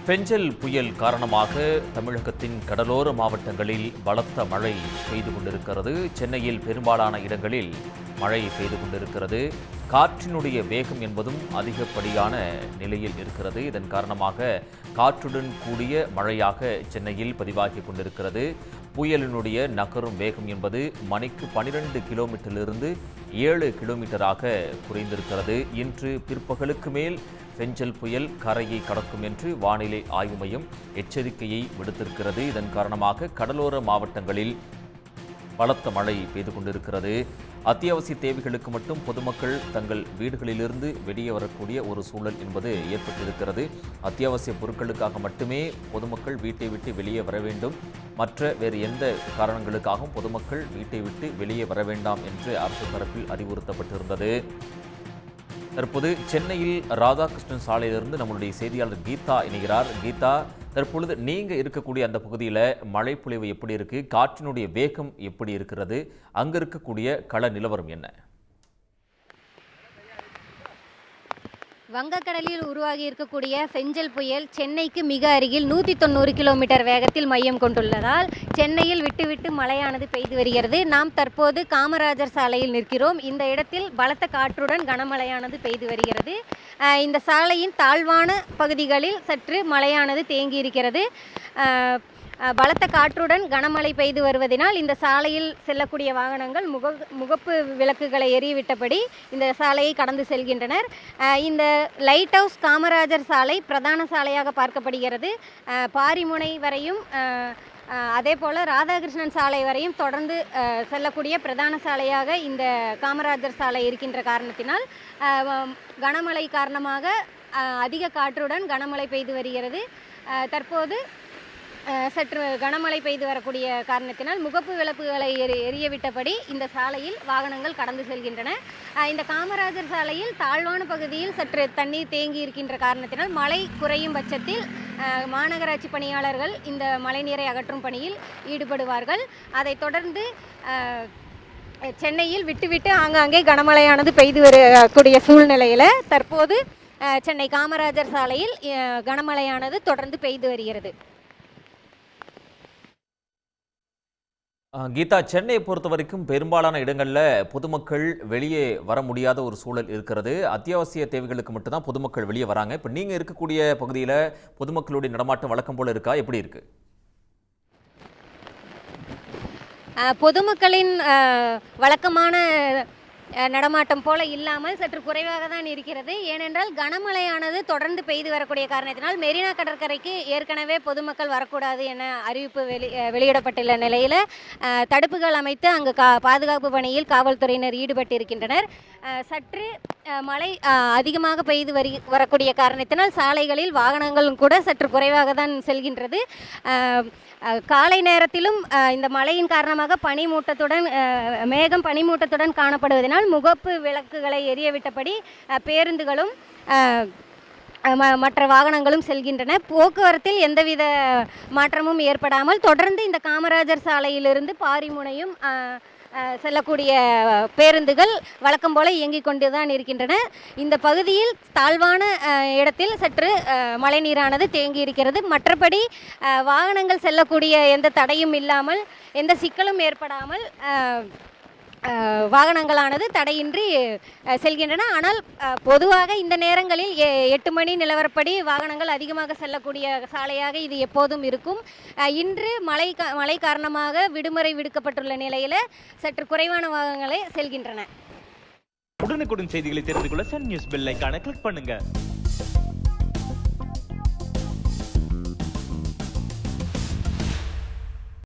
பெஞ்சல் புயல் காரணமாக தமிழகத்தின் கடலோர மாவட்டங்களில் பலத்த மழை பெய்து கொண்டிருக்கிறது. சென்னையில் பெரும்பாலான இடங்களில் மழை பெய்து கொண்டிருக்கிறது. காற்றினுடைய வேகம் என்பதும் அதிகப்படியான நிலையில் இருக்கிறது. இதன் காரணமாக காற்றுடன் கூடிய மழையாக சென்னையில் பதிவாகி கொண்டிருக்கிறது. புயலினுடைய நகரும் வேகம் என்பது மணிக்கு 12 கிலோமீட்டரிலிருந்து 7 கிலோமீட்டராக குறைந்திருக்கிறது. இன்று பிற்பகலுக்கு மேல் பெஞ்சல் புயல் கரையை கடக்கும் என்று வானிலை ஆய்வு மையம் எச்சரிக்கையை விடுத்திருக்கிறது. இதன் காரணமாக கடலோர மாவட்டங்களில் பலத்த மழை பெய்து கொண்டிருக்கிறது. அத்தியாவசிய தேவைகளுக்கு மட்டும் பொதுமக்கள் தங்கள் வீடுகளிலிருந்து வெளியே வரக்கூடிய ஒரு சூழல் என்பது ஏற்பட்டிருக்கிறது. அத்தியாவசிய பொருட்களுக்காக மட்டுமே பொதுமக்கள் வீட்டை விட்டு வெளியே வர வேண்டும். மற்ற வேறு எந்த காரணங்களுக்காகவும் பொதுமக்கள் வீட்டை விட்டு வெளியே வர வேண்டாம் என்று அரசு தரப்பில் அறிவுறுத்தப்பட்டிருந்தது. தற்போது சென்னையில் ராதாகிருஷ்ணன் சாலையிலிருந்து நம்மளுடைய செய்தியாளர் கீதா இணைகிறார். கீதா, தற்பொழுது நீங்க இருக்கக்கூடிய அந்த பகுதியில் மழை பொழிவு எப்படி இருக்கு, காற்றினுடைய வேகம் எப்படி இருக்கிறது, அங்க இருக்கக்கூடிய கள நிலவரம் என்ன? வங்கக்கடலில் உருவாகி இருக்கக்கூடிய பெஞ்சல் புயல் சென்னைக்கு மிக அருகில் 190 கிலோமீட்டர் வேகத்தில் மையம் கொண்டுள்ளதால் சென்னையில் விட்டு மழையானது பெய்து வருகிறது. நாம் தற்போது காமராஜர் சாலையில் நிற்கிறோம். இந்த இடத்தில் பலத்த காற்றுடன் கனமழையானது பெய்து வருகிறது. இந்த சாலையின் தாழ்வான பகுதிகளில் சற்று மழையானது தேங்கி இருக்கிறது. பலத்த காற்றுடன் கனமழை பெய்து வருவதனால் இந்த சாலையில் செல்லக்கூடிய வாகனங்கள் முகப்பு விளக்குகளை எரியவிட்டபடி இந்த சாலையை கடந்து செல்கின்றனர். இந்த லைட் ஹவுஸ் காமராஜர் சாலை பிரதான சாலையாக பார்க்கப்படுகிறது. பாரிமுனை வரையும் அதே போல் ராதாகிருஷ்ணன் சாலை வரையும் தொடர்ந்து செல்லக்கூடிய பிரதான சாலையாக இந்த காமராஜர் சாலை இருக்கின்ற காரணத்தினால் கனமழை காரணமாக அதிக காற்றுடன் கனமழை பெய்து வருகிறது. தற்போது சற்று கனமழை பெய்து வரக்கூடிய காரணத்தினால் முகப்பு விளக்குகளை எரியவிட்டபடி இந்த சாலையில் வாகனங்கள் கடந்து செல்கின்றன. இந்த காமராஜர் சாலையில் தாழ்வான பகுதியில் சற்று தண்ணீர் தேங்கி இருக்கின்ற காரணத்தினால் மழை குறையும் பட்சத்தில் மாநகராட்சி பணியாளர்கள் இந்த மழைநீரை அகற்றும் பணியில் ஈடுபடுவார்கள். அதைத் தொடர்ந்து சென்னையில் விட்டு ஆங்காங்கே கனமழையானது பெய்து வரக்கூடிய சூழ்நிலையில் தற்போது சென்னை காமராஜர் சாலையில் கனமழையானது தொடர்ந்து பெய்து வருகிறது. கீதா, சென்னையை பொறுத்த வரைக்கும் பெரும்பாலான இடங்களில் பொதுமக்கள் வெளியே வர முடியாத ஒரு சூழல் இருக்கிறது. அத்தியாவசிய தேவைகளுக்கு மட்டும்தான் பொதுமக்கள் வெளியே வராங்க. இப்போ நீங்கள் இருக்கக்கூடிய பகுதியில் பொதுமக்களுடைய நடமாட்டம் வழக்கம் போல இருக்கா, எப்படி இருக்கு? பொதுமக்களின் வழக்கமான நடமாட்டம் போல இல்லாமல் சற்று குறைவாக தான் இருக்கிறது. ஏனென்றால் கனமழையானது தொடர்ந்து பெய்து வரக்கூடிய காரணத்தினால் மெரினா கடற்கரைக்கு ஏற்கனவே பொதுமக்கள் வரக்கூடாது என அறிவிப்பு வெளியிடப்பட்டுள்ள நிலையில் தடுப்புகள் அமைத்து அங்கு பாதுகாப்பு பணியில் காவல்துறையினர் ஈடுபட்டிருக்கின்றனர். சற்று மழை அதிகமாக பெய்து வரக்கூடிய காரணத்தினால் சாலைகளில் வாகனங்களும் கூட சற்று குறைவாக தான் செல்கின்றது. காலை நேரத்திலும் இந்த மழையின் காரணமாக மேகம் பனிமூட்டத்துடன் காணப்படுவதனால் முகப்பு விளக்குகளை எரியவிட்டபடி பேருந்துகளும் மற்ற வாகனங்களும் செல்கின்றன. போக்குவரத்தில் எந்தவித மாற்றமும் ஏற்படாமல் தொடர்ந்து இந்த காமராஜர் சாலையிலிருந்து பாரிமுனையும் செல்லக்கூடிய பேருந்துகள் வழக்கம் போல இயங்கிக் கொண்டுதான் இருக்கின்றன. இந்த பகுதியில் தாழ்வான இடத்தில் சற்று மழைநீரானது தேங்கி இருக்கிறது. மற்றபடி வாகனங்கள் செல்லக்கூடிய எந்த தடையும் இல்லாமல் எந்த சிக்கலும் ஏற்படாமல் வாகனங்களானது தடையின்றி செல்கின்றன. ஆனால் பொதுவாக இந்த நேரங்களில் 8 மணி நிலவரப்படி வாகனங்கள் அதிகமாக செல்லக்கூடிய சாலையாக இது எப்போதும் இருக்கும். இன்று மழை காரணமாக விடுமுறை விடுக்கப்பட்டுள்ள நிலையில் சற்று குறைவான வாகனங்களே செல்கின்றன. உடனுக்குடன் செய்திகளை தெரிந்து கொள்ள சன் நியூஸ் பெல் ஐகானை கிளிக் பண்ணுங்க.